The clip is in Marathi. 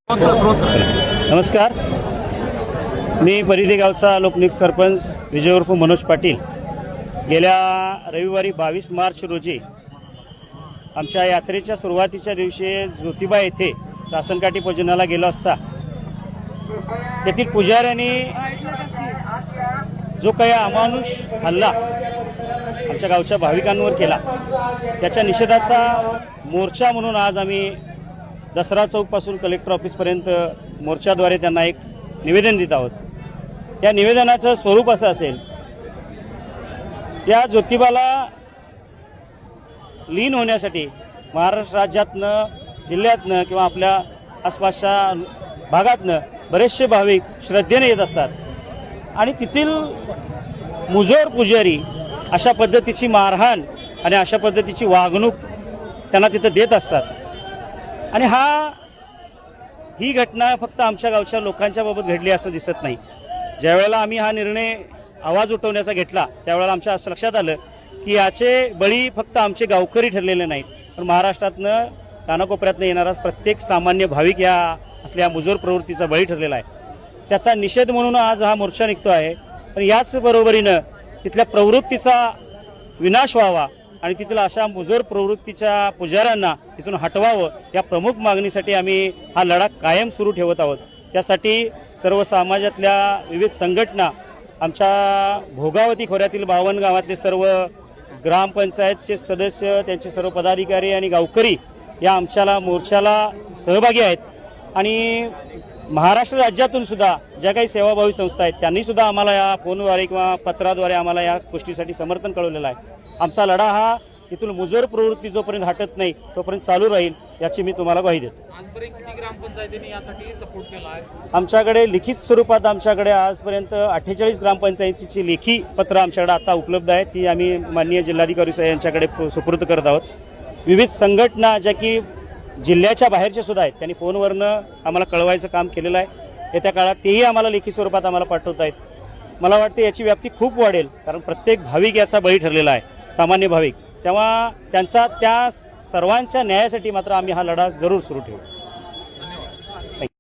नमस्कार, मी परिधी गावचा लोकनियुक्त सरपंच विजय उर्फ मनोज पाटील गेल्या रविवारी 22 मार्च रोजी आमच्या यात्रेच्या सुरुवातीच्या दिवशी ज्योतिबा येथे शासनकाठी पूजनाला गेलो असता तेथील पुजाऱ्यांनी जो काही अमानुष हल्ला आमच्या गावच्या भाविकांवर केला त्याच्या निषेधाचा मोर्चा म्हणून आज आम्ही दसरा चौकपासून कलेक्टर ऑफिसपर्यंत मोर्चाद्वारे त्यांना एक निवेदन देत आहोत। या निवेदनाचं स्वरूप असं असेल, या ज्योतिबाला लीन होण्यासाठी महाराष्ट्र राज्यातनं, जिल्ह्यातनं किंवा आपल्या आसपासच्या भागातनं बरेचसे भाविक श्रद्धेने येत असतात आणि तेथील मुजोर पुजारी अशा पद्धतीची मारहाण आणि अशा पद्धतीची वागणूक त्यांना तिथं देत असतात। आणि ही घटना फक्त आमच्या गावच्या लोकांच्या बाबत घडली असं दिसत नाही। ज्यावेळेला आम्ही हा निर्णय आवाज उठवण्याचा घेतला त्यावेळेला आमच्या असं लक्षात आलं की याचे बळी फक्त आमचे गावकरी ठरलेले नाहीत, पण महाराष्ट्रातनं कानाकोपऱ्यातनं येणारा प्रत्येक सामान्य भाविक या असल्या मुजोर प्रवृत्तीचा बळी ठरलेला आहे। त्याचा निषेध म्हणून आज हा मोर्चा निघतो आहे। पण याच बरोबरीनं तिथल्या प्रवृत्तीचा विनाश व्हावा आणि तिथल्या अशा मुजोर प्रवृत्तीच्या पुजाऱ्यांना तिथून हटवावं या प्रमुख मागणीसाठी आम्ही हा लढा कायम सुरू ठेवत आहोत। त्यासाठी सर्व समाजातल्या विविध संघटना, आमच्या भोगावती खोऱ्यातील 52 गावातले सर्व ग्रामपंचायतचे सदस्य, त्यांचे सर्व पदाधिकारी आणि गावकरी या आमच्या मोर्चाला सहभागी आहेत। आणि महाराष्ट्र राज्यातून सुद्धा ज्या काही सेवाभावी संस्था आहेत त्यांनी सुद्धा आम्हाला या फोनद्वारे किंवा पत्राद्वारे आम्हाला या गोष्टीसाठी समर्थन कळवलेलं आहे। आमचा लढा हा इथून मुजोर प्रवृत्ती जोपर्यंत हटत नाही तोपर्यंत चालू राहील याची मी तुम्हाला ग्वाही देतो। आजपर्यंत किती ग्रामपंचायतींनी यासाठी सपोर्ट केला आहे? आमच्याकडे लिखित स्वरूपात आमच्याकडे आजपर्यंत 48 ग्रामपंचायतीची लेखी पत्र आमच्याकडे आता उपलब्ध आहे, ती आम्ही माननीय जिल्हाधिकारी साहेब यांच्याकडे सुपूर्द करत आहोत। विविध संघटना ज्या की जिल्ह्याच्या बाहेरच्या सुद्धा आहेत त्यांनी फोनवरनं आम्हाला कळवायचं काम केलेलं आहे। येत्या काळात तेही आम्हाला लेखी स्वरूपात आम्हाला पाठवत आहेत। मला वाटते याची व्याप्ती खूप वाढेल, कारण प्रत्येक भाविक याचा बळी ठरलेला आहे, सामान्य भाविक। तेव्हा त्यांचा त्या सर्वांच्या न्यायासाठी मात्र आम्ही हा लढा जरूर सुरू ठेवू।